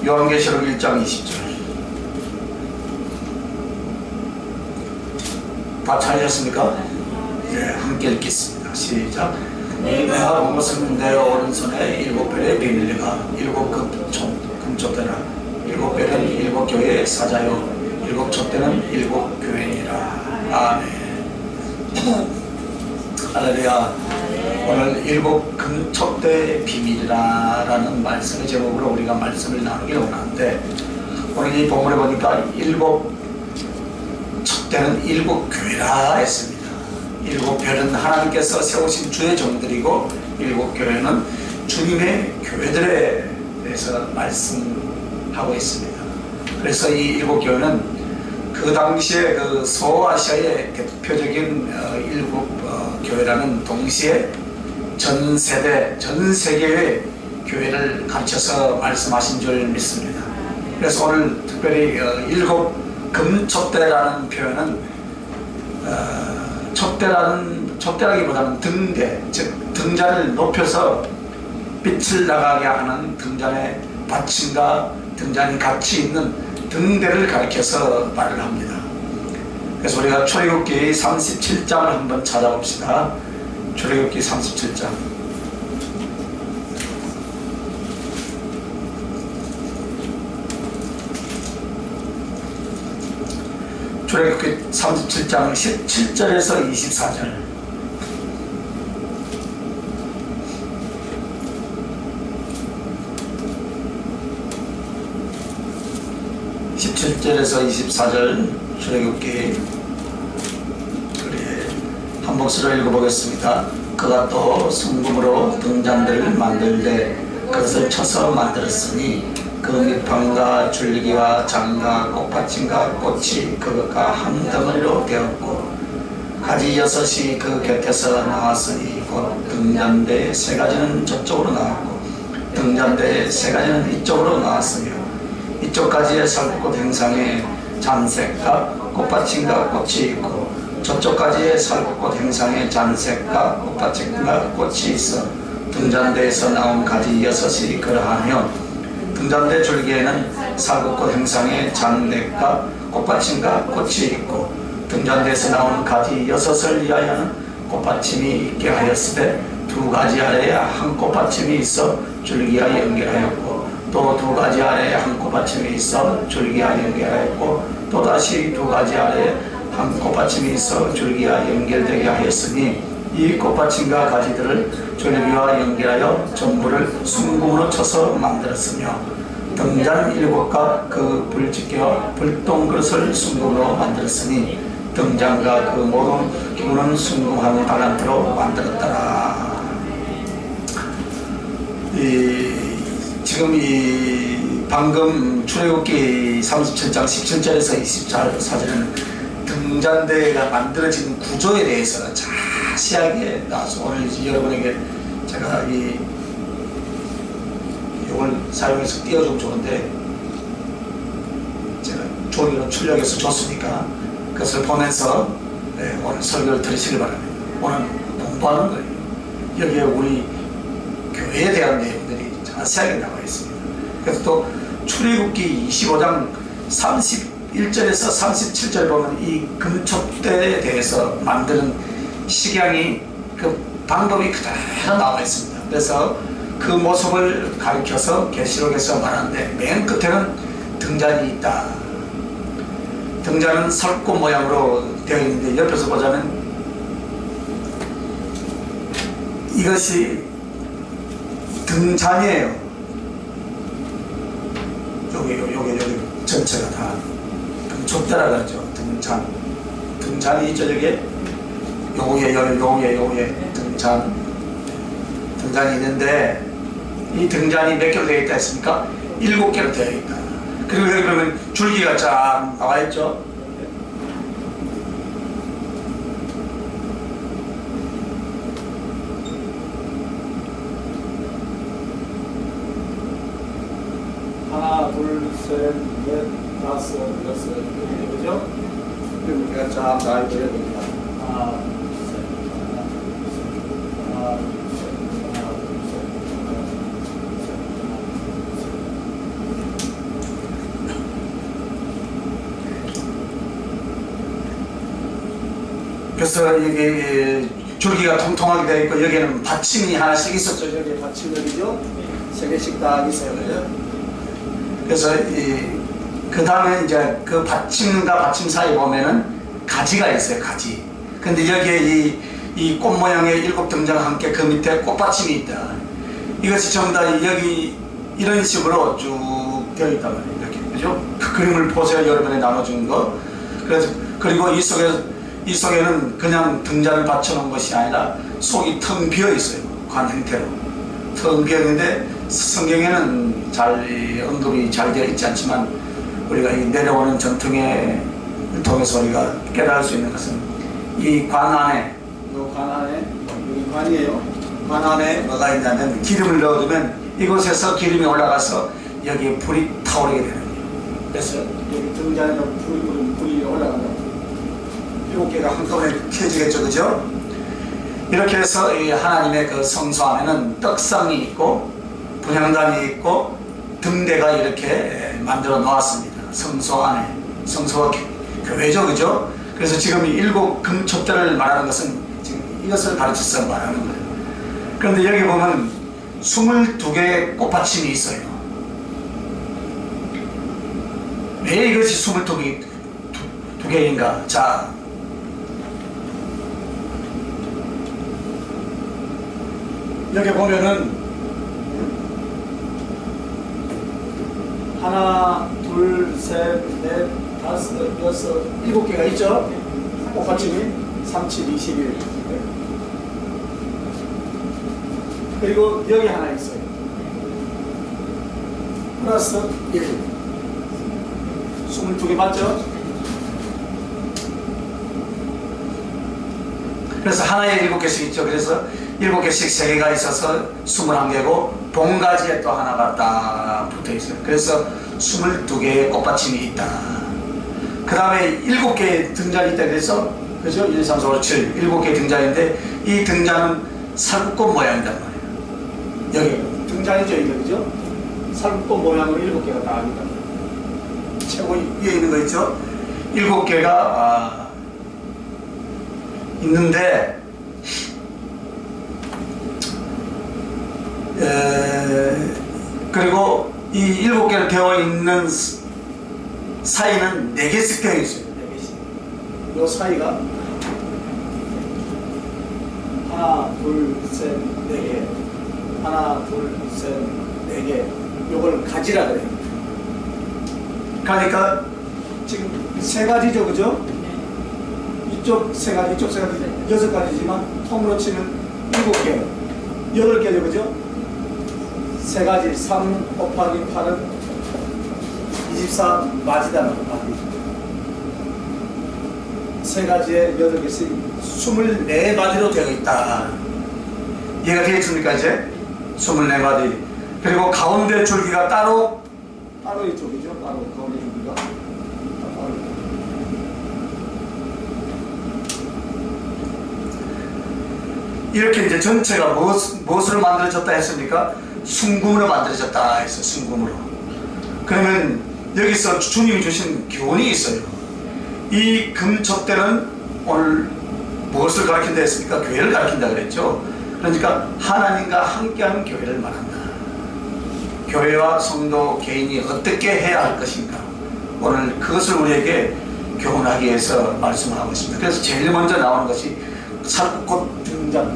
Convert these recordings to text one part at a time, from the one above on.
요한계시록 1장 20절. 다 찾으셨습니까? 네, 함께 읽겠습니다. 시작. 내가 본 것은 내 오른손에 7별의 비밀리가 7 금촛대라. 7별은 7 교회의 사자요 7 촛대는 7 교회니라. 아멘. 할렐루야. 오늘 7 금촛대 비밀이라는 말씀의 제목으로 우리가 말씀을 나누기를 원하는데, 오늘 이 본문에 보니까 7 촛대는 7 교회라 했습니다. 7 별은 하나님께서 세우신 주의 종들이고 7 교회는 주님의 교회들에 대해서 말씀하고 있습니다. 그래서 이 7 교회는 그 당시에 그 소아시아의 대표적인 7 교회라는 동시에 전 세대, 전 세계의 교회를 감춰서 말씀하신 줄 믿습니다. 그래서 오늘 특별히 7 금촛대라는 표현은 촛대라기보다는 등대, 즉 등잔을 높여서 빛을 나가게 하는 등잔의 받침과 등잔이 같이 있는 등대를 가리켜서 말을 합니다. 그래서 우리가 출애굽기 37장을 한번 찾아봅시다. 출애굽기 37장. 출애굽기 37장 17절에서 24절. (17절에서 24절) 출애굽기 한 목소리로 읽어보겠습니다. 그가 또 순금으로 등잔대를 만들되 그것을 쳐서 만들었으니 그 밑판과 줄기와 장과 꽃받침과 꽃이 그것과 한 덩어리로 되었고 가지 6이 그 곁에서 나왔으니 곧 등잔대의 3가지는 저쪽으로 나왔고 등잔대의 3가지는 이쪽으로 나왔으며 이쪽 가지에 살꽃 행상에 잔색과 꽃받침과 꽃이 있고 저쪽 가지에 살꽃 행상에 잔색과 꽃받침과 꽃이 있어 등잔대에서 나온 가지 6이 그러하며 등잔대 줄기에는 살꽃 행상에 잔색과 꽃받침과 꽃이 있고 등잔대에서 나온 가지 6을 위하여는 꽃받침이 있게 하였으되 2가지 아래에 한 꽃받침이 있어 줄기와 연결하였고 또 2가지 아래에 한 꽃받침이 있어 줄기와 연결하였고 또다시 2가지 아래에 한 꽃받침이 있어 줄기와 연결되게 하였으니 이 꽃받침과 가지들을 줄기와 연결하여 전부를 순금으로 쳐서 만들었으며 등잔 7과 그 불집게와 불똥 그릇을 순금으로 만들었으니 등잔과 그 모든 기구는 순금한 달란트로 만들었더라. 지금 이 방금 출애굽기 37장 17절에서 24절에는 등잔대가 만들어진 구조에 대해서 자세하게 나와서 오늘 여러분에게 제가 이걸 사용해서 띄워주면 좋은데 제가 종이로 출력해서 줬으니까 그것을 보면서 오늘 설교를 들으시길 바랍니다. 오늘 공부하는 거예요. 여기에 우리 교회에 대한 내용들이 자세하게 나와 있습니다. 그래서 또 출애굽기 25장 31절에서 37절 보면 이 금촛대에 대해서 만드는 식양이 그 방법이 그대로 나와 있습니다. 그래서 그 모습을 가리켜서 계시록에서 말하는데 맨 끝에는 등잔이 있다. 등잔은 살꽃 모양으로 되어 있는데 옆에서 보자면 이것이 등잔이에요. 여기 전체가 다 금촛대라 그러죠. 등잔이 저쪽에 요게 등잔이 있는데 이 등잔이 몇 개로 되어 있다 했습니까? 7개로 되어 있다. 그리고 여기 보면 줄기가 쫙 나와 있죠. 하나, 둘, 셋, 넷, 다섯, 여섯, 일곱, 그죠? 그리고 우리가 쫙 나와 있어야 됩니다. 하나, 둘, 셋, 하나, 둘, 셋, 하나, 둘, 셋, 하나, 둘, 셋, 하나, 둘, 셋. 그래서 이게 줄기가 통통하게 되어 있고 여기에는 받침이 하나씩 있었죠. 여기 받침 여기죠. 3개씩 다 있어요. 그죠? 그래서 그 다음에 이제 그 받침과 받침 사이 보면은 가지가 있어요. 가지. 근데 여기에 이 꽃 모양의 7등장과 함께 그 밑에 꽃받침이 있다. 이것이 전부 다 여기 이런 식으로 쭉 되어 있단 말이에요. 이렇게. 그죠? 그 그림을 보세요. 여러분에 나눠준 거. 그래서 그리고 이 속에는 그냥 등잔을 받쳐놓은 것이 아니라 속이 텅 비어 있어요. 관 형태로. 텅 비어 있는데 성경에는 잘 언급이 잘 되어 있지 않지만 우리가 이 내려오는 전통에 통해서 우리가 깨달을 수 있는 것은 이 관 안에, 여기 관이에요. 관 안에 뭐가 있냐면 기름을 넣어두면 이곳에서 기름이 올라가서 여기에 불이 타오르게 되는 거예요. 그래서 여기 등잔에 불이 올라간다. 7개가 한꺼번에 켜지겠죠, 그죠? 이렇게 해서 이 하나님의 그 성소 안에는 떡상이 있고 분향단이 있고 등대가 이렇게 만들어 놓았습니다. 성소 안에. 성소가 교회죠, 그죠? 그래서 지금 이 7 금촛대를 말하는 것은 지금 이것을 가르쳐서 말하는 거예요. 그런데 여기 보면 22개의 꽃받침이 있어요. 왜 이것이 22개인가? 자, 여기 보면은 하나, 둘, 셋, 넷, 다섯, 여섯, 7개가 있죠? 꽃받침이 3, 7, 21. 그리고 여기 하나 있어요. 플러스 1. 22개 맞죠? 그래서 하나에 7개씩 있죠. 그래서 7개씩 3개가 있어서 21개고 봉가지에 또 하나가 딱 붙어 있어요. 그래서 22개의 꽃받침이 있다. 그 다음에 7개의 등잔이 있다. 그래서 그죠? 1, 2, 3, 4, 5, 7 7개의 등잔인데 이 등잔은 살구꽃 모양이란 말이에요. 여기 등잔이죠, 이거 그죠? 살구꽃 모양으로 7개가 다 있다. 최고 위에 있는 거 있죠? 7개가 있는데 그리고 이 7개로 되어 있는 사이는 4개씩 되어 있어요. 4개씩. 이 사이가 하나, 둘, 셋, 4개. 하나, 둘, 셋, 4개. 요걸 가지라 그래요. 그러니까 지금 3가지죠, 그죠? 이쪽 3가지, 이쪽 3가지, 6가지지만 통으로 치면 7개, 8개죠, 그죠? 3가지, 3 곱하기 8은 24 맞이다, 맞이. 3가지에 8개씩 24마디로 되어 있다. 이해가 되겠습니까, 이제? 24마디. 그리고 가운데 줄기가 따로 이쪽이죠, 따로 가운데 줄기가. 이렇게 이제 전체가 무엇으로 만들어졌다 했습니까? 순금으로 만들어졌다 했어요. 순금으로. 그러면 여기서 주님이 주신 교훈이 있어요. 이 금촛대는 오늘 무엇을 가르친다 했습니까? 교회를 가르친다 그랬죠. 그러니까 하나님과 함께하는 교회를 말한다. 교회와 성도 개인이 어떻게 해야 할 것인가, 오늘 그것을 우리에게 교훈하기 위해서 말씀하고 있습니다. 그래서 제일 먼저 나오는 것이 살구꽃 등잔.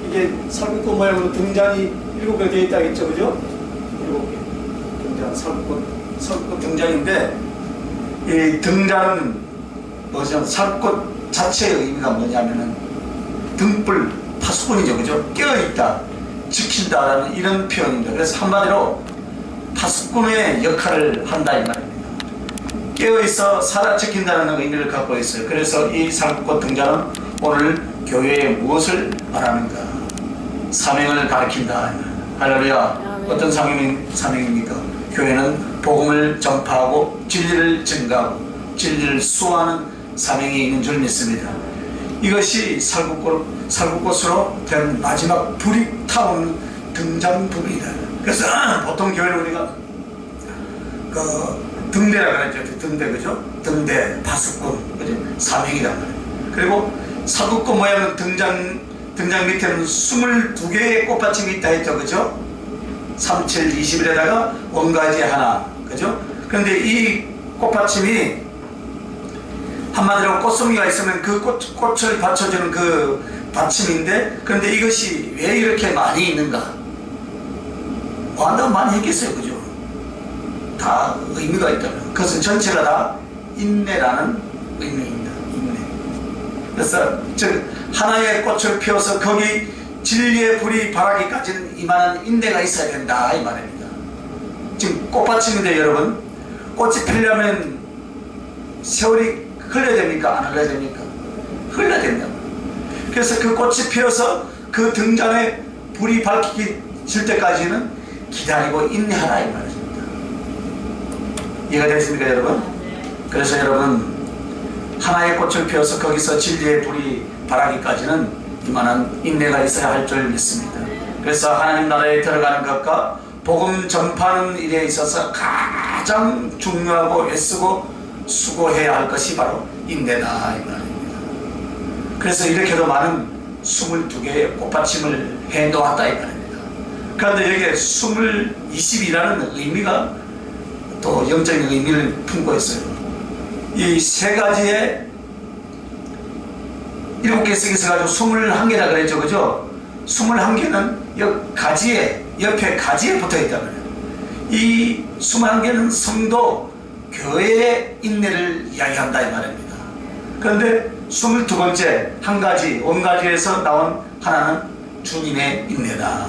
이게 살구꽃 모양으로 등잔이 7개 되어 있다 했죠, 그죠? 7개 등잔, 살구꽃 등잔인데, 이 등잔은 뭐죠? 살구꽃 자체의 의미가 뭐냐면은 등불, 파수꾼이죠, 그죠? 깨어있다, 지킨다라는 이런 표현입니다. 그래서 한마디로 파수꾼의 역할을 한다 이 말입니다. 깨어있어 살아 지킨다는 의미를 갖고 있어요. 그래서 이 살구꽃 등잔은 오늘 교회에 무엇을 말하는가? 사명을 가리킨다. 할렐루야. 어떤 사명입니까? 교회는 복음을 전파하고 진리를 증가하고 진리를 수호하는 사명이 있는 줄 믿습니다. 이것이 살구꽃으로 된 마지막 불이 타오르는 등잔 부분이다. 그래서 보통 교회는 우리가 등대라 그랬죠. 등대, 그죠? 등대, 파수꾼, 그죠? 사명이란 말이에요. 그리고 사국고 모양 등장 밑에는 22개의 꽃받침이 있다 했죠. 그죠? 3, 7, 20일에다가 원가지 하나. 그죠? 그런데 이 꽃받침이 한마디로 꽃송이가 있으면 그 꽃을 받쳐주는 그 받침인데, 그런데 이것이 왜 이렇게 많이 있는가? 너무 많이 했겠어요. 그죠? 다 의미가 있다면. 그것은 전체가 다 인내라는 의미입니다. 인내. 그래서 즉 하나의 꽃을 피워서 거기 진리의 불이 발하기까지는 이만한 인내가 있어야 된다 이 말입니다. 지금 꽃받침인데 여러분, 꽃이 피려면 세월이 흘러야 됩니까? 안 흘러야 됩니까? 흘러야 된다. 그래서 그 꽃이 피어서 그 등잔에 불이 밝힐 때까지는 기다리고 인내하라 이 말입니다. 이해가 되십니까 여러분? 그래서 여러분, 하나의 꽃을 피워서 거기서 진리의 불이 발하기까지는 이만한 인내가 있어야 할 줄 믿습니다. 그래서 하나님 나라에 들어가는 것과 복음 전파하는 일에 있어서 가장 중요하고 애쓰고 수고해야 할 것이 바로 인내다 이 말입니다. 그래서 이렇게도 많은 22개의 꽃받침을 해놓았다 이 말입니다. 그런데 여기에 20이라는 의미가 또 영적인 의미를 품고 있어요. 이 세 가지의 7개 씩 있어가지고 21개라 그랬죠. 그죠? 21개는 옆에 가지에 붙어 있다고요. 이 21개는 성도, 교회의 인내를 이야기한다 이 말입니다. 그런데 22번째 원가지에서 나온 하나는 주님의 인내다.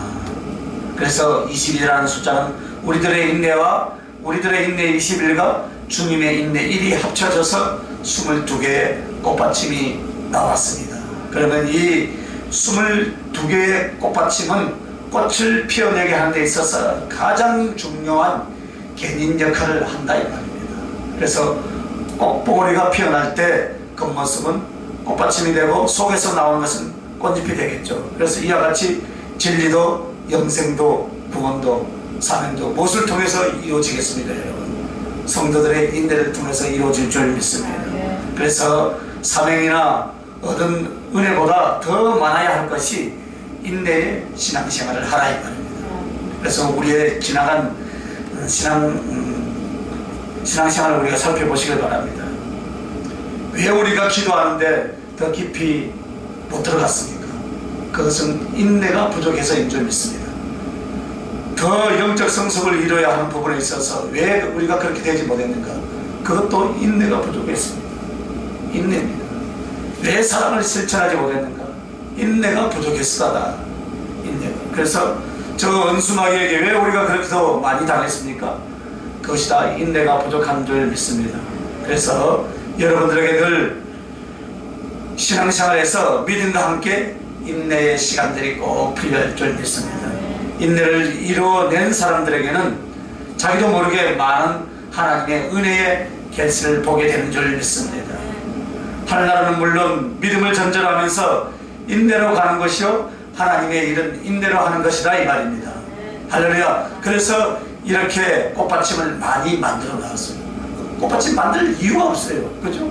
그래서 20이라는 숫자는 우리들의 인내와 우리들의 인내 21과 주님의 인내 1이 합쳐져서 22개의 꽃받침이 나왔습니다. 그러면 이 22개의 꽃받침은 꽃을 피어내게 하는 데 있어서 가장 중요한 견인 역할을 한다 이 말입니다. 그래서 꽃봉오리가 피어날 때 겉모습은 꽃받침이 되고 속에서 나오는 것은 꽃잎이 되겠죠. 그래서 이와 같이 진리도 영생도 구원도 사명도 무엇을 통해서 이루어지겠습니까 여러분? 성도들의 인내를 통해서 이루어질 줄 믿습니다. 그래서 사명이나 얻은 은혜보다 더 많아야 할 것이 인내의 신앙생활을 하라 이 말입니다. 그래서 우리의 지나간 신앙생활을 우리가 살펴보시길 바랍니다. 왜 우리가 기도하는데 더 깊이 못 들어갔습니까? 그것은 인내가 부족해서인 줄 믿습니다. 더 영적 성숙을 이루어야 하는 부분에 있어서 왜 우리가 그렇게 되지 못했는가? 그것도 인내가 부족했습니다. 인내입니다. 왜 사랑을 실천하지 못했는가? 인내가 부족했었다. 인내가. 그래서 저 은수마귀에게 왜 우리가 그렇게 더 많이 당했습니까? 그것이 다 인내가 부족한 줄 믿습니다. 그래서 여러분들에게 늘 신앙생활에서 믿음과 함께 인내의 시간들이 꼭 필요할 줄 믿습니다. 인내를 이루어낸 사람들에게는 자기도 모르게 많은 하나님의 은혜의 결실을 보게 되는 줄 믿습니다. 하늘나라는 물론 믿음을 전전하면서 인내로 가는 것이요 하나님의 일은 인내로 하는 것이다 이 말입니다. 할렐루야. 그래서 이렇게 꽃받침을 많이 만들어 놨어요. 꽃받침 만들 이유가 없어요. 그죠?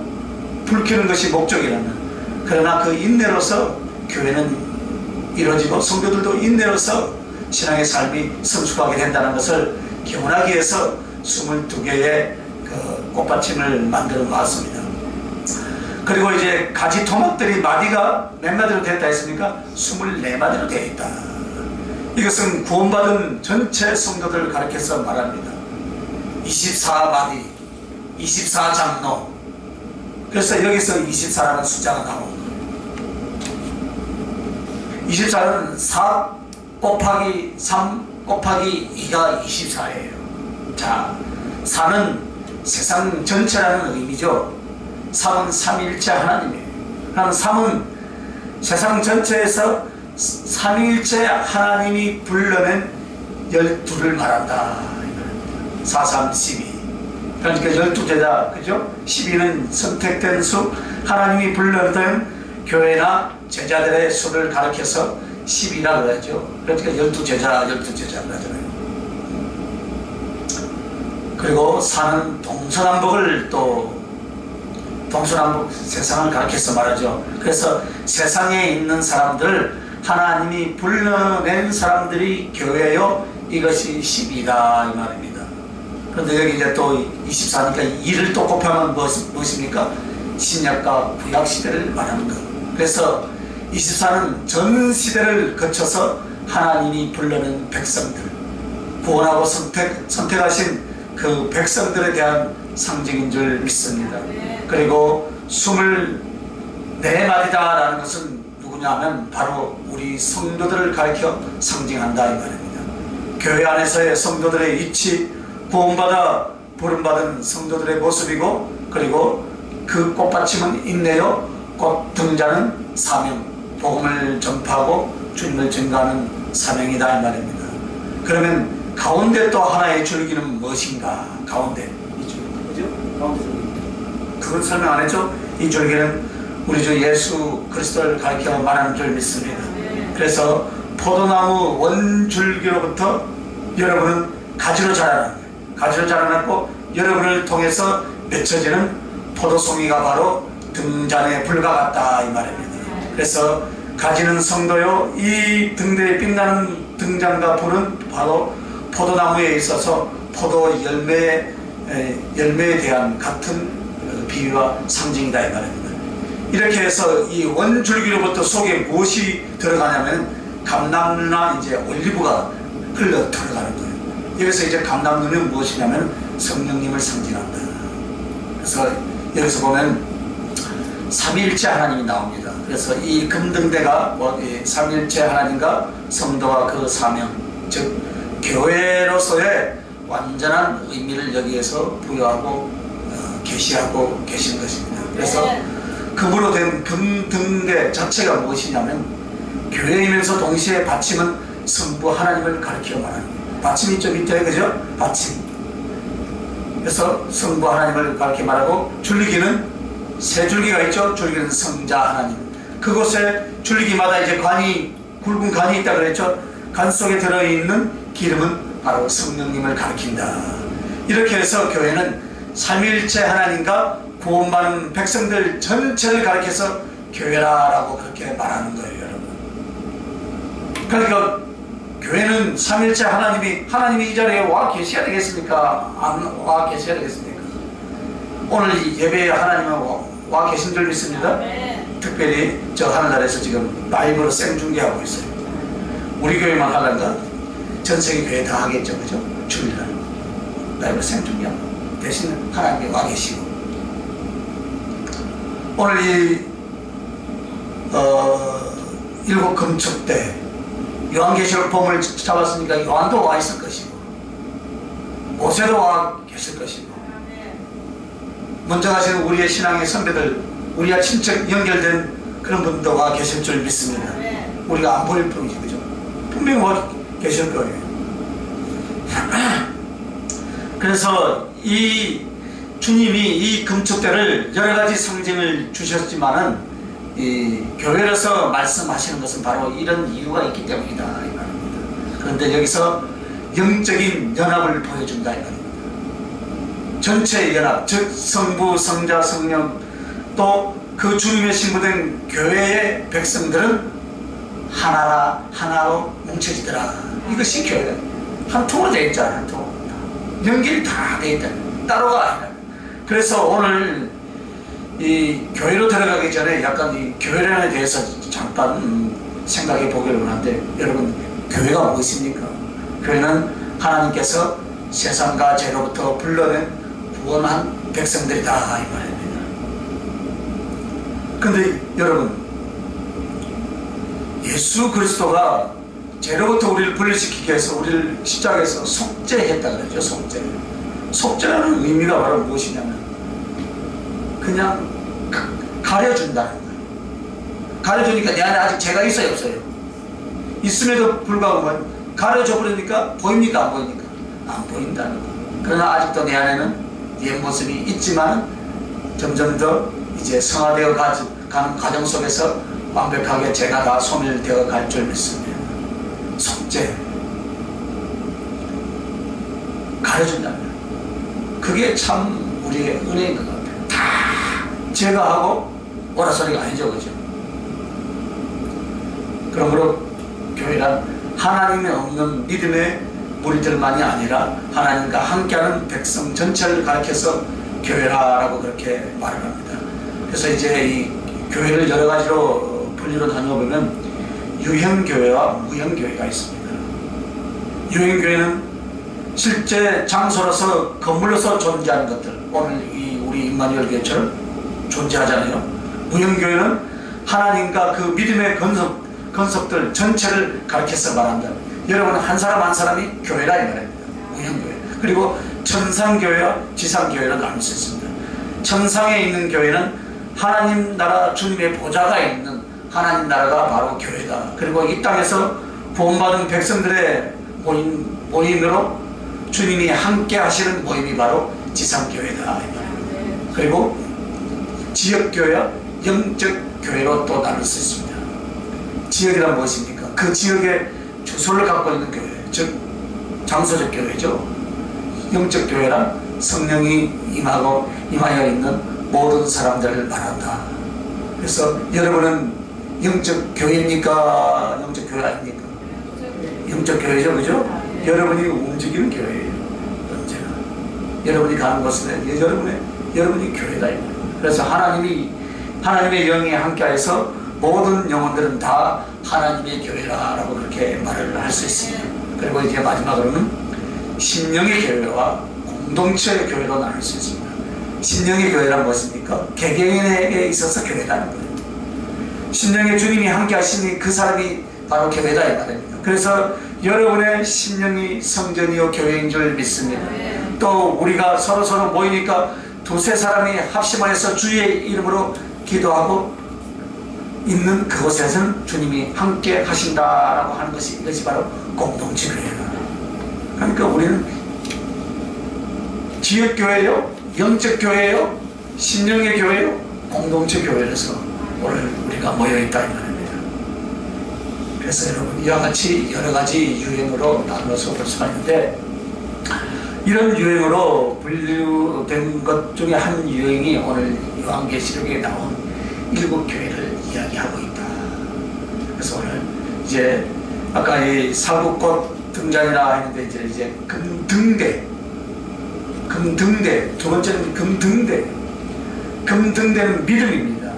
불 켜는 것이 목적이라면. 그러나 그 인내로서 교회는 이루어지고 성도들도 인내로서 신앙의 삶이 성숙하게 된다는 것을 기원하기 위해서 22개의 그 꽃받침을 만들어 놨습니다. 그리고 이제 가지 토막들이 마디가 몇 마디로 됐다 했습니까? 24마디로 되어 있다. 이것은 구원받은 전체 성도들을 가리켜서 말합니다. 24마디, 24장로. 그래서 여기서 24라는 숫자가 나옵니다. 24는 4 곱하기 3 곱하기 2가 24예요. 자, 4는 세상 전체라는 의미죠. 3은 삼위일체 하나님이에요. 그럼 3은 세상 전체에서 삼위일체 하나님이 불러낸 12를 말한다. 4, 3, 12. 그러니까 12제자, 그죠? 12는 선택된 수, 하나님이 불러낸 교회나 제자들의 수를 가리켜서 10이라 그러죠. 그러니까 12제자 그러잖아요. 그리고 4는 동서남북을 또 동서남북 세상을 가르쳐서 말하죠. 그래서 세상에 있는 사람들을 하나님이 불러낸 사람들이 교회요, 이것이 12다 이 말입니다. 그런데 여기 이제 또 24니까 2를 또 곱하면 무엇입니까? 신약과 구약 시대를 말하는 것. 그래서 24는 전 시대를 거쳐서 하나님이 불러낸 백성들, 구원하고 선택하신 그 백성들에 대한 상징인 줄 믿습니다. 그리고 24마리다라는 것은 누구냐면 바로 우리 성도들을 가리켜 상징한다 이 말입니다. 교회 안에서의 성도들의 위치, 구원받아 부름받은 성도들의 모습이고, 그리고 그 꽃받침은 인내요, 꽃 등자는 사명, 복음을 전파하고 주님을 증거하는 사명이다 이 말입니다. 그러면 가운데 또 하나의 줄기는 무엇인가? 가운데 이 줄기, 그죠? 가운데 줄기. 그걸 설명 안 했죠? 이 줄기는 우리 주 예수 그리스도를 가리켜 말하는 줄 믿습니다. 그래서 포도나무 원줄기로부터 여러분은 가지로 자라는 거예요. 가지로 자라났고, 여러분을 통해서 맺혀지는 포도송이가 바로 등잔의 불과 같다 이 말입니다. 그래서 가지는 성도요, 이 등대에 빛나는 등잔과 불은 바로 포도나무에 있어서 포도 열매에 대한 같은 비유와 상징이다 이 말입니다. 이렇게 해서 이 원줄기로부터 속에 무엇이 들어가냐면 감람류나 이제 올리브가 흘러 들어가는 거예요. 여기서 이제 감람류는 무엇이냐면 성령님을 상징한다. 그래서 여기서 보면 삼위일체 하나님이 나옵니다. 그래서 이 금등대가 삼위일체 하나님과 성도와 그 사명, 즉 교회로서의 완전한 의미를 여기에서 부여하고 계시하고 계신 것입니다. 그래서 금으로 된 금등대 자체가 무엇이냐면 교회이면서 동시에 받침은 성부 하나님을 가리켜 말하는 거예요. 받침이 좀 있죠, 그죠? 받침. 그래서 성부 하나님을 가리켜 말하고, 줄기는 세 줄기가 있죠. 줄기는 성자 하나님. 그곳에 줄기마다 이제 관이, 굵은 관이 있다 그랬죠. 간 속에 들어있는 기름은 바로 성령님을 가리킨다. 이렇게 해서 교회는 삼위일체 하나님과 구원받은 백성들 전체를 가리켜서 교회라고 그렇게 말하는 거예요, 여러분. 그러니까 교회는 삼위일체 하나님이 이 자리에 와 계셔야 되겠습니까? 안 와 계셔야 되겠습니까? 오늘 이 예배에 하나님은 와 계신 줄 믿습니다. 특별히 저 하늘나라에서 지금 라이브로 생중계하고 있어요. 우리 교회만 하려니까 전 세계 교회 다 하겠죠, 그죠? 주일날 라이브 생중계하고 대신 하나님이 와 계시고, 오늘 이 일곱 금축대 요한계시록 봄을 잡았으니까 요한도 와 있을 것이고, 모세도 와 계실 것이고, 먼저 가시는 우리의 신앙의 선배들, 우리와 친척 연결된 그런 분도 와 계실 줄 믿습니다. 우리가 안 보일 뿐이지, 그죠? 분명히 와 계실 거예요. 그래서 이 주님이 이 금축대를 여러 가지 상징을 주셨지만은 이 교회로서 말씀하시는 것은 바로 이런 이유가 있기 때문이다 이 말입니다. 그런데 여기서 영적인 연합을 보여준다 이 말입니다. 전체 연합, 즉 성부, 성자, 성령, 또 그 주님의 신부된 교회의 백성들은 하나로 뭉쳐지더라. 이것이 교회다. 한 통으로 되어 있잖아. 한 통. 연결이 다 되어 있다. 따로가 아니라. 그래서 오늘 이 교회로 들어가기 전에 약간 이 교회론에 대해서 잠깐 생각해 보기를 원하는데, 여러분, 교회가 무엇입니까? 교회는 하나님께서 세상과 죄로부터 불러낸 구원한 백성들이다 이 말입니다. 근데 여러분, 예수 그리스도가 죄로부터 우리를 분리시키기 위해서 우리를 십자가에서 속죄했다 그러죠. 속죄라는 의미가 바로 무엇이냐면 그냥 가려준다는 거예요. 가려주니까 내 안에 아직 죄가 있어요, 없어요? 있음에도 불구하고 가려져 버리니까 보입니까, 안 보입니까? 안 보인다는 거예요. 그러나 아직도 내 안에는 옛 모습이 있지만 점점 더 이제 성화되어 가는 과정 속에서 완벽하게 죄가 다 소멸되어 갈 줄 믿습니다. 속죄, 가려준다는 거예요. 그게 참 우리의 은혜인 것 같아요. 다 제가 하고 오라 소리가 아니죠, 그죠? 그러므로 교회란 하나님의 없는 믿음의 무리들만이 아니라 하나님과 함께하는 백성 전체를 가리켜서 교회라고 그렇게 말을 합니다. 그래서 이제 이 교회를 여러 가지로 분류로 나눠보면 유형교회와 무형교회가 있습니다. 유형교회는 실제 장소로서 건물로서 존재하는 것들, 오늘 우리 임마누엘 교회처럼 존재하잖아요. 무형교회는 하나님과 그 믿음의 건석들 전체를 가리켜서 말한다. 여러분 한 사람 한 사람이 교회라 이 말입니다. 무형교회. 그리고 천상교회와 지상교회로 나눌 수 있습니다. 천상에 있는 교회는 하나님 나라 주님의 보좌가 있는 하나님 나라가 바로 교회다. 그리고 이 땅에서 구원받은 백성들의 모임으로 주님이 함께 하시는 모임이 바로 지상교회다. 그리고 지역교회와 영적교회로 또 나눌 수 있습니다. 지역이란 무엇입니까? 그 지역의 주소를 갖고 있는 교회, 즉 장소적 교회죠. 영적 교회란 성령이 임하여 있는 모든 사람들을 말한다. 그래서 여러분은 영적 교회입니까? 영적 교회 아닙니까? 영적 교회죠, 그죠? 여러분이 움직이는 교회예요. 언제나 여러분이 가는 곳은 여러분이 교회다. 그래서 하나님의 영이 함께해서 모든 영혼들은 다 하나님의 교회라고 그렇게 말을 할 수 있습니다. 그리고 이제 마지막으로는 신령의 교회와 공동체의 교회로 나눌 수 있습니다. 신령의 교회란 무엇입니까? 개개인에게 있어서 교회라는 거예요. 신령의 주님이 함께 하시니 그 사람이 바로 교회다 이 말입니다. 그래서 여러분의 신령이 성전이요 교회인 줄 믿습니다. 또 우리가 서로 모이니까 두세 사람이 합심하여서 주의 이름으로 기도하고 있는 그곳에서는 주님이 함께 하신다라고 하는 것이 이것이 바로 공동체 교회다. 그러니까 우리는 지역교회요, 영적교회요, 신령의 교회요, 공동체 교회에서 오늘 우리가 모여있다 이 말입니다. 그래서 여러분 이와 같이 여러 가지 유형으로 나눠서 볼 수가 있는데, 이런 유형으로 분류된 것 중에 한 유형이 오늘 요한계시록에 나온 7교회를 이야기하고 있다. 그래서 오늘 이제 아까 이 사국꽃 등잔이라 했는데 이제 금등대, 두 번째는 금등대는 믿음입니다.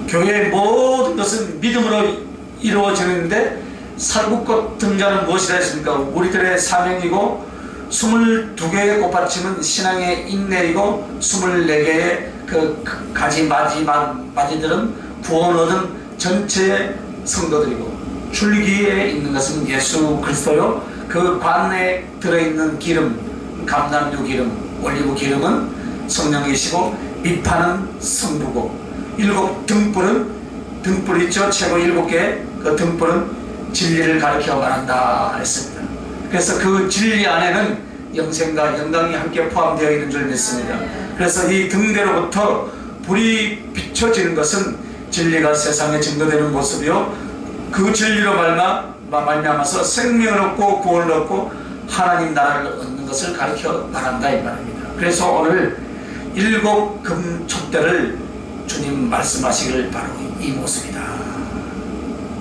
교회의 모든 것은 믿음으로 이루어지는데 사국꽃 등잔은 무엇이라 했습니까? 우리들의 사명이고 22개의 꽃받침은 신앙의 인내이고 24개의 그 가지마지들은 구원 얻은 전체 성도들이고 줄기에 있는 것은 예수 그리스도요. 그 관에 들어있는 기름, 감람유 기름, 올리브 기름은 성령이시고 밑판은 성부고 7 등불 있죠. 최고 7개 그 등불은 진리를 가르쳐 말한다 했습니다. 그래서 그 진리 안에는 영생과 영광이 함께 포함되어 있는 줄 믿습니다. 그래서 이 등대로부터 불이 비춰지는 것은 진리가 세상에 증거되는 모습이요, 그 진리로 말미암아서 생명을 얻고 구원을 얻고 하나님 나라를 얻는 것을 가르쳐 말한다 이 말입니다. 그래서 오늘 7 금촛대를 주님 말씀하시길 바로 이 모습이다.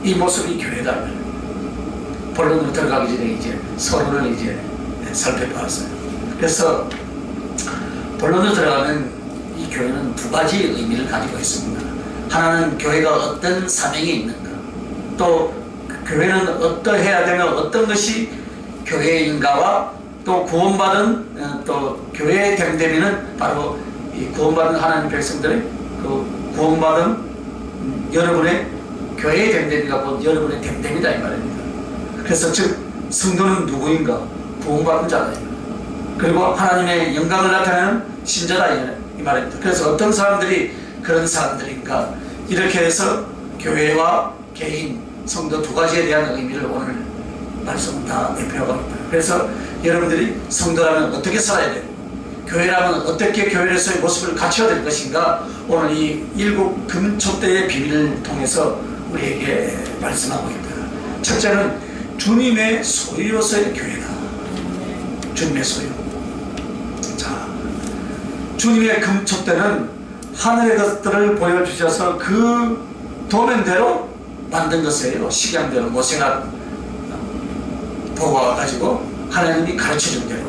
이 모습이 교회다. 본론으로 들어가기 전에 이제 서론을 이제 살펴봤어요. 그래서 본론으로 들어가면 이 교회는 2가지 의미를 가지고 있습니다. 하나는 교회가 어떤 사명이 있는가, 또 교회는 어떠해야 되며 어떤 것이 교회인가와 또 구원받은 또 교회의 됨됨이는 바로 이 구원받은 하나님 백성들의 그 구원받은 여러분의 교회의 됨됨이가 곧 여러분의 됨됨이다 이 말입니다. 그래서 즉 성도는 누구인가? 구원받은 자다. 그리고 하나님의 영광을 나타내는 신자다 이 말입니다. 그래서 어떤 사람들이 그런 사람들인가? 이렇게 해서 교회와 개인, 성도 2가지에 대한 의미를 오늘 말씀 다 내표하고 있다. 그래서 여러분들이 성도라면 어떻게 살아야 되고 교회라면 어떻게 교회에서의 모습을 갖춰야 될 것인가, 오늘 이 7 금촛대의 비밀을 통해서 우리에게 말씀하고 있다. 첫째는 주님의 소유로서의 교회다. 주님의 소유. 자, 주님의 금촛대는 하늘의 것들을 보여주셔서 그 도면대로 만든 것이에요. 식양대로 모세가 보아가지고 하나님이 가르쳐준 대로.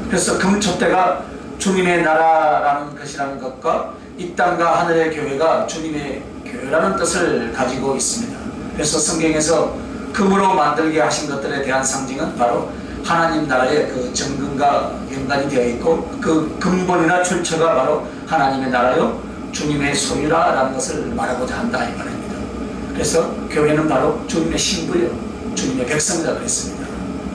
그래서 금촛대가 주님의 나라라는 것이라는 것과 이 땅과 하늘의 교회가 주님의 교회라는 뜻을 가지고 있습니다. 그래서 성경에서 금으로 만들게 하신 것들에 대한 상징은 바로 하나님 나라의 그 정근과 연관이 되어 있고, 그 근본이나 출처가 바로 하나님의 나라요 주님의 소유라라는 것을 말하고자 한다 이 말입니다. 그래서 교회는 바로 주님의 신부요 주님의 백성이라 그랬습니다.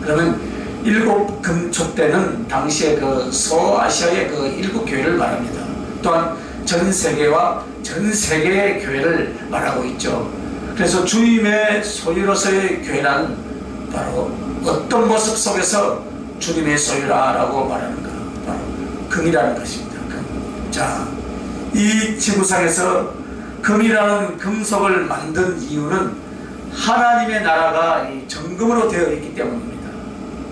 그러면 일곱 금촛대는 당시에 그 소아시아의 그 일곱 교회를 말합니다. 또한 전 세계와 전 세계의 교회를 말하고 있죠. 그래서 주님의 소유로서의 교회란 바로 어떤 모습 속에서 주님의 소유라라고 말하는가? 바로 금이라는 것입니다. 금. 자, 이 지구상에서 금이라는 금속을 만든 이유는 하나님의 나라가 이 정금으로 되어 있기 때문입니다.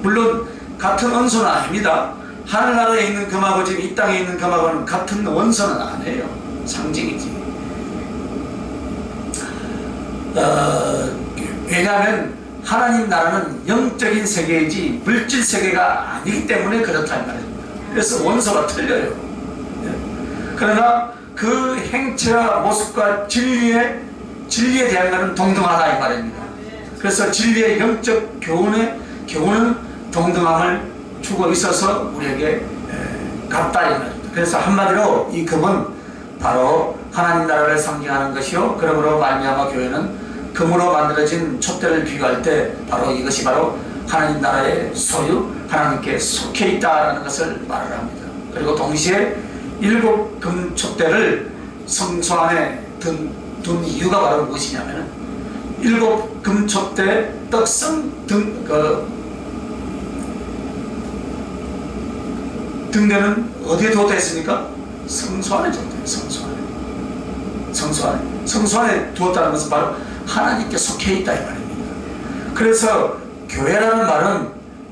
물론 같은 원소는 아닙니다. 하늘나라에 있는 금하고 지금 이 땅에 있는 금하고는 같은 원소는 아니에요. 상징이지. 왜냐하면 하나님 나라는 영적인 세계이지 물질 세계가 아니기 때문에 그렇다는 말입니다. 그래서 원소가 틀려요. 그러나 그 행체와 모습과 진리에 대한 것은 동등하다 이 말입니다. 그래서 진리의 영적 교훈은 동등함을 주고 있어서 우리에게 같다 이 말입니다. 그래서 한마디로 이 금은 바로 하나님 나라를 상징하는 것이요, 그러므로 말미암아 교회는 금으로 만들어진 촛대를 비교할 때 바로 이것이 바로 하나님 나라의 소유, 하나님께 속해 있다는 것을 말을 합니다. 그리고 동시에 일곱 금촛대를 성소 안에 둔 이유가 바로 무엇이냐면, 일곱 금촛대 떡성 등대는 어디에 두었다 했습니까? 성소 안에 두었다. 성소 안에 두었다는 것은 바로 하나님께 속해 있다 이 말입니다. 그래서 교회라는 말은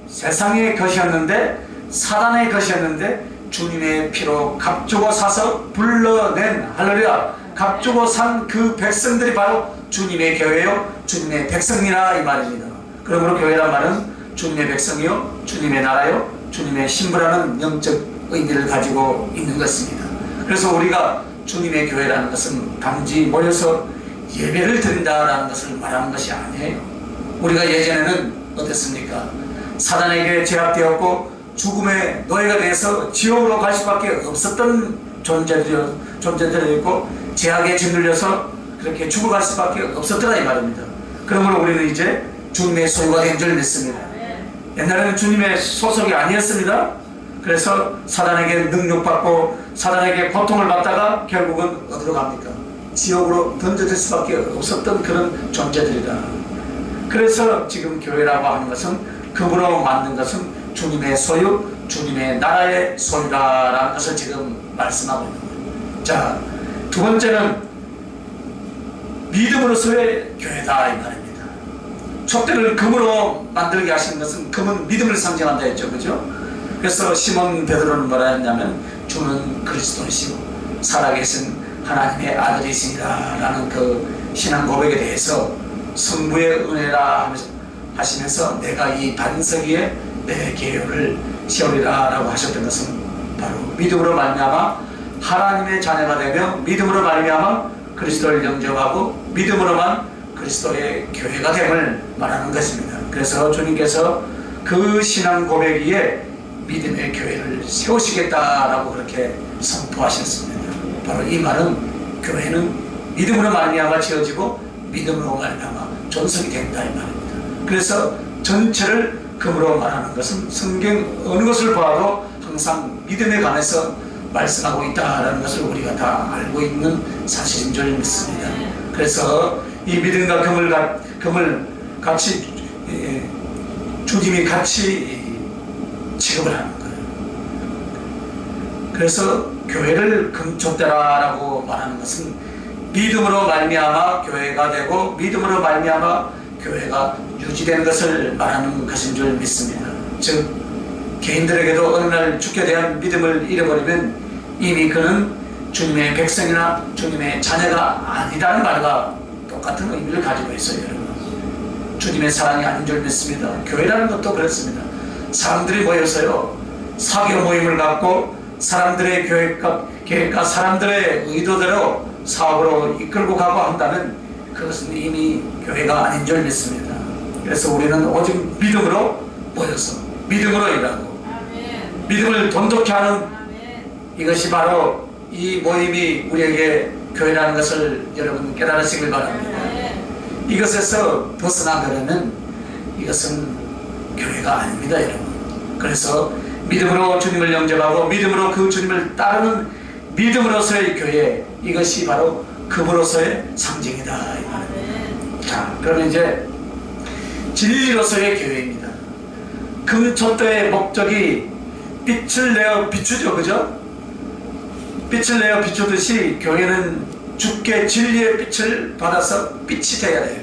세상의 것이었는데, 사단의 것이었는데 주님의 피로 값주고 사서 불러낸, 할렐루야, 값주고 산 그 백성들이 바로 주님의 교회요 주님의 백성이라 이 말입니다. 그러므로 교회란 말은 주님의 백성이요 주님의 나라요 주님의 신부라는 영적 의미를 가지고 있는 것입니다. 그래서 우리가 주님의 교회라는 것은 단지 모여서 예배를 드린다라는 것을 말하는 것이 아니에요. 우리가 예전에는 어땠습니까? 사단에게 제압되었고 죽음의 노예가 돼서 지옥으로 갈 수밖에 없었던 존재들이었고, 제약에 짓눌려서 그렇게 죽어갈 수밖에 없었더라 이 말입니다. 그러므로 우리는 이제 주님의 소유가 된 줄 믿습니다. 옛날에는 주님의 소속이 아니었습니다. 그래서 사단에게 능력받고 사단에게 고통을 받다가 결국은 어디로 갑니까? 지옥으로 던져질 수밖에 없었던 그런 존재들이다. 그래서 지금 교회라고 하는 것은 금으로 만든 것은 주님의 소유, 주님의 나라의 소유라는 것을 지금 말씀하고 있는 거예요. 자, 두 번째는 믿음으로서의 교회다 이 말입니다. 촛대를 금으로 만들게 하신 것은, 금은 믿음을 상징한다 했죠, 그죠? 그래서 시몬 베드로는 뭐라 했냐면, 주는 그리스도이시고 살아계신 하나님의 아들이시니라 라는 그 신앙 고백에 대해서 성부의 은혜라 하시면서 내가 이 반석 위에 내 계율을 세우리라 라고 하셨던 것은 바로 믿음으로 말미암아 하나님의 자녀가 되며, 믿음으로 말미암아 그리스도를 영접하고 믿음으로만 그리스도의 교회가 됨을 말하는 것입니다. 그래서 주님께서 그 신앙 고백 위에 믿음의 교회를 세우시겠다라고 그렇게 선포하셨습니다. 바로 이 말은 교회는 믿음으로 말미암아 지어지고 믿음으로 말미암아 존속이 된다 이 말입니다. 그래서 전체를 금으로 말하는 것은 성경 어느 것을 봐도 항상 믿음에 관해서 말씀하고 있다는 것을 우리가 다 알고 있는 사실인 줄 믿습니다. 그래서 이 믿음과 금을 같이 주님이 같이 취급을 하는 거예요. 그래서 교회를 금촛대라라고 말하는 것은 믿음으로 말미암아 교회가 되고 믿음으로 말미암아 교회가 유지되는 것을 말하는 것인 줄 믿습니다. 즉 개인들에게도 어느 날 죽게 대한 믿음을 잃어버리면 이미 그는 주님의 백성이나 주님의 자녀가 아니다는 말과 똑같은 의미를 가지고 있어요. 여러분, 주님의 사랑이 아닌 줄 믿습니다. 교회라는 것도 그렇습니다. 사람들이 모여서요, 사교 모임을 갖고 사람들의 계획과 사람들의 의도대로 사업으로 이끌고 가고 한다면 그것은 이미 교회가 아닌 줄 믿습니다. 그래서 우리는 오직 믿음으로 모여서 믿음으로 일하고 믿음을 돈독히 하는, 이것이 바로 이 모임이 우리에게 교회라는 것을 여러분 깨달으시길 바랍니다. 이것에서 벗어나려면 이것은 교회가 아닙니다, 여러분. 그래서 믿음으로 주님을 영접하고 믿음으로 그 주님을 따르는 믿음으로서의 교회, 이것이 바로 금으로서의 상징이다 이 말입니다. 자, 그러면 이제 진리로서의 교회입니다. 금초대의 목적이 빛을 내어 비추죠, 그죠? 빛을 내어 비추듯이 교회는 주께 진리의 빛을 받아서 빛이 되어야 돼요.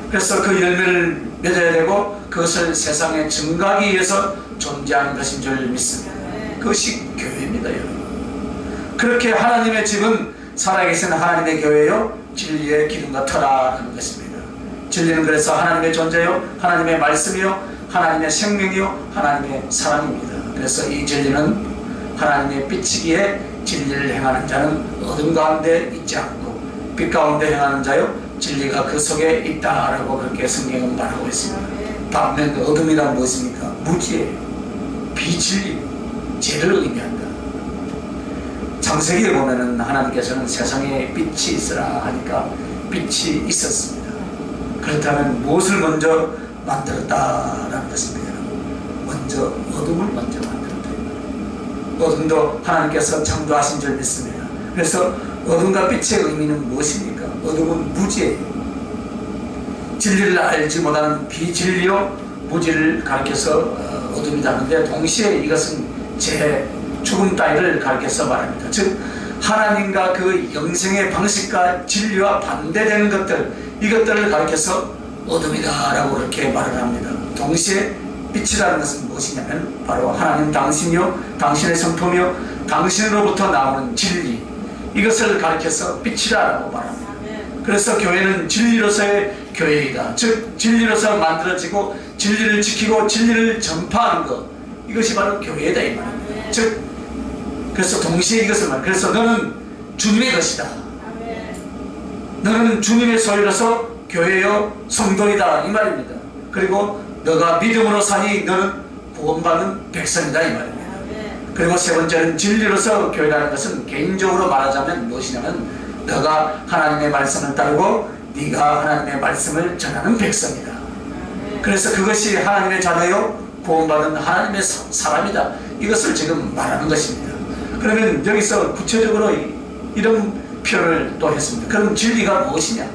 그래서 그 열매를 맺어야 되고 그것을 세상에 증거하기 위해서 존재하는 것인 줄 믿습니다. 그것이 교회입니다, 여러분. 그렇게 하나님의 집은 살아계신 하나님의 교회요, 진리의 기둥과 터라는 것입니다. 진리는 그래서 하나님의 존재요, 하나님의 말씀이요, 하나님의 생명이요, 하나님의 사랑입니다. 그래서 이 진리는 하나님의 빛이기에 진리를 행하는 자는 어둠 가운데 있지 않고 빛 가운데 행하는 자요, 진리가 그 속에 있다라고 그렇게 성경은 말하고 있습니다. 반면 어둠이란 무엇입니까? 무지예요. 비진리, 죄를 의미한다. 창세기에 보면은 하나님께서는 세상에 빛이 있으라 하니까 빛이 있었습니다. 그렇다면 무엇을 먼저 만들었다라는 것입니다. 먼저 어둠을 먼저 만들었다. 어둠도 하나님께서 창조하신 줄 믿습니다. 그래서 어둠과 빛의 의미는 무엇입니까? 어둠은 무지예요. 진리를 알지 못하는 비진리요, 무지를 가리켜서 어둠이라는데, 동시에 이것은 죄, 죽음 따위를 가리켜서 말합니다. 즉 하나님과 그 영생의 방식과 진리와 반대되는 것들, 이것들을 가리켜서 어둠이다 라고 그렇게 말을 합니다. 동시에 빛이라는 것은 무엇이냐면 바로 하나님 당신이요, 당신의 성품이요, 당신으로부터 나오는 진리, 이것을 가리켜서 빛이라고 말합니다. 그래서 교회는 진리로서의 교회이다. 즉 진리로서 만들어지고 진리를 지키고 진리를 전파하는 것, 이것이 바로 교회다 이 말입니다. 즉 그래서 동시에 이것을 말, 그래서 너는 주님의 것이다. 너는 주님의 소유로서 교회요 성도이다 이 말입니다. 그리고 너가 믿음으로 사니 너는 구원받는 백성이다 이 말입니다. 그리고 세 번째는 진리로서 교회라는 것은 개인적으로 말하자면 무엇이냐면 너가 하나님의 말씀을 따르고 네가 하나님의 말씀을 전하는 백성이다. 그래서 그것이 하나님의 자녀요 구원받은 하나님의 사람이다. 이것을 지금 말하는 것입니다. 그러면 여기서 구체적으로 이런 표현을 또 했습니다. 그럼 진리가 무엇이냐?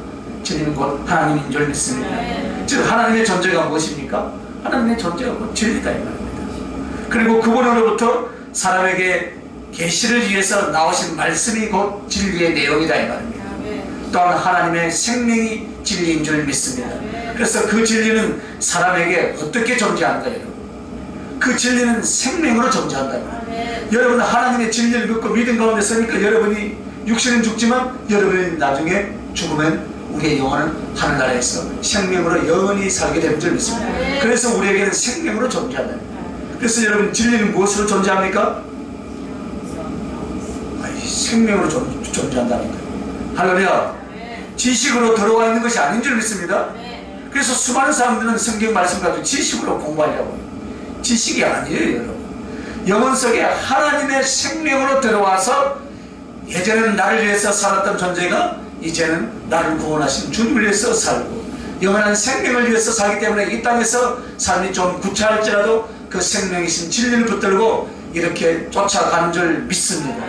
진리는 곧 하나님인 줄 믿습니다. 즉 하나님의 존재가 무엇입니까? 하나님의 존재가 곧 진리다 이 말입니다. 그리고 그분으로부터 사람에게 계시를 위해서 나오신 말씀이 곧 진리의 내용이다 이 말입니다. 또한 하나님의 생명이 진리인 줄 믿습니다. 그래서 그 진리는 사람에게 어떻게 존재한다 여러분? 그 진리는 생명으로 존재한다. 여러분 하나님의 진리를 믿고 믿음 가운데 서니까 여러분이 육신은 죽지만 여러분이 나중에 죽으면 우리의 영혼은 하늘나라에서 생명으로 영원히 살게 되는 줄 믿습니다. 그래서 우리에게는 생명으로 존재한다. 그래서 여러분 진리는 무엇으로 존재합니까? 생명으로 존재한다니까요. 할렐루야. 지식으로 들어와 있는 것이 아닌 줄 믿습니다. 그래서 수많은 사람들은 성경 말씀 가지고 지식으로 공부하려고 해요. 지식이 아니에요 여러분. 영혼 속에 하나님의 생명으로 들어와서 예전에는 나를 위해서 살았던 존재가 이제는 나를 구원하신 주님을 위해서 살고 영원한 생명을 위해서 살기 때문에 이 땅에서 삶이 좀 구차할지라도 그 생명이신 진리를 붙들고 이렇게 쫓아가는 줄 믿습니다.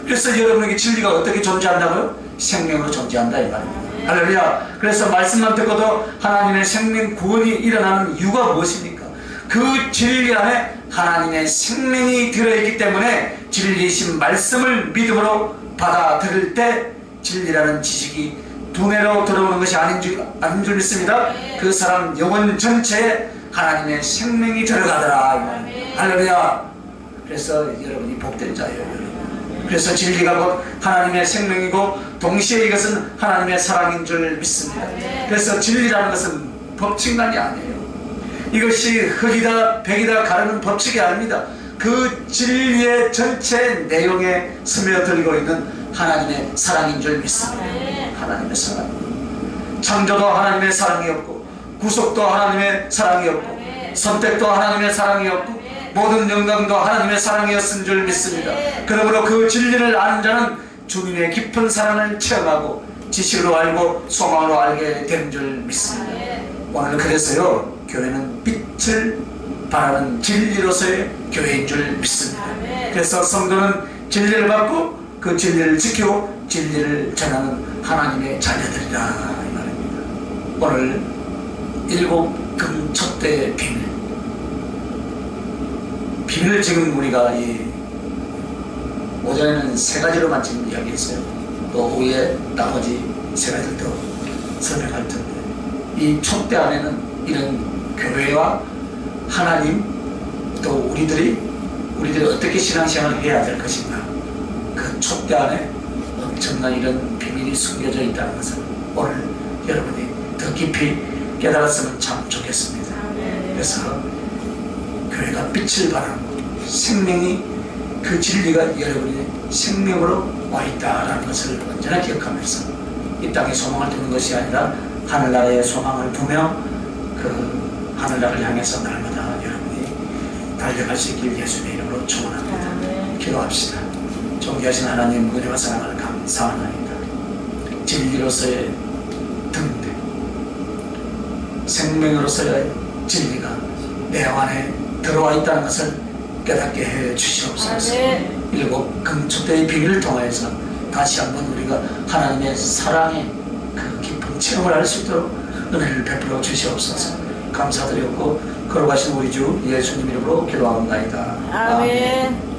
그래서 여러분에게 진리가 어떻게 존재한다고요? 생명으로 존재한다 이 말입니다. 할렐루야. 그래서 말씀만 듣고도 하나님의 생명 구원이 일어나는 이유가 무엇입니까? 그 진리 안에 하나님의 생명이 들어있기 때문에 진리이신 말씀을 믿음으로 받아들일 때 진리라는 지식이 두뇌로 들어오는 것이 아닌 줄 믿습니다. 그 사람 영혼 전체에 하나님의 생명이 들어가더라. 할렐루야. 그래서 여러분이 복된 자예요. 여러분. 그래서 진리가 곧 하나님의 생명이고 동시에 이것은 하나님의 사랑인 줄 믿습니다. 그래서 진리라는 것은 법칙만이 아니에요. 이것이 흑이다 백이다 가르는 법칙이 아닙니다. 그 진리의 전체 내용에 스며들고 있는 하나님의 사랑인 줄 믿습니다. 하나님의 사랑. 창조도 하나님의 사랑이었고, 구속도 하나님의 사랑이었고, 선택도 하나님의 사랑이었고, 모든 영광도 하나님의 사랑이었은 줄 믿습니다. 그러므로 그 진리를 아는 자는 주님의 깊은 사랑을 체험하고 지식으로 알고 소망으로 알게 된 줄 믿습니다. 오늘 그래서요, 교회는 빛을 바라는 진리로서의 교회인 줄 믿습니다. 그래서 성도는 진리를 받고 그 진리를 지키고 진리를 전하는 하나님의 자녀들이라 이 말입니다. 오늘 일곱 금촛대의 비밀을 지금 우리가 이 오전에는 세 가지로만 지금 이야기했어요. 또 오후에 나머지 세 가지를 더 설명할 텐데, 이 촛대 안에는 이런 교회와 하나님, 또 우리들이 어떻게 신앙생활을 해야 될 것인가, 그 촛대 안에 엄청난 이런 비밀이 숨겨져 있다는 것을 오늘 여러분이 더 깊이 깨달았으면 참 좋겠습니다. 그래서 교회가 빛을 발하고 생명이, 그 진리가 여러분의 생명으로 와 있다는 것을 언제나 기억하면서 이 땅에 소망을 두는 것이 아니라 하늘나라의 소망을 두며 그 하늘나라를 향해서 날마다 여러분이 달려갈 수 있길 예수님의 이름으로 축원합니다. 기도합시다. 존귀하신 하나님, 은혜와 사랑을 감사하나이다. 진리로서의 등대, 생명으로서의 진리가 내 안에 들어와 있다는 것을 깨닫게 해 주시옵소서. 일곱 금촛대의 비밀을 통하여서 다시 한번 우리가 하나님의 사랑의 그 깊은 체험을 할 수 있도록 은혜를 베풀어 주시옵소서. 감사드렸고 거룩하신 우리 주 예수님 이름으로 기도하옵나이다. 아멘.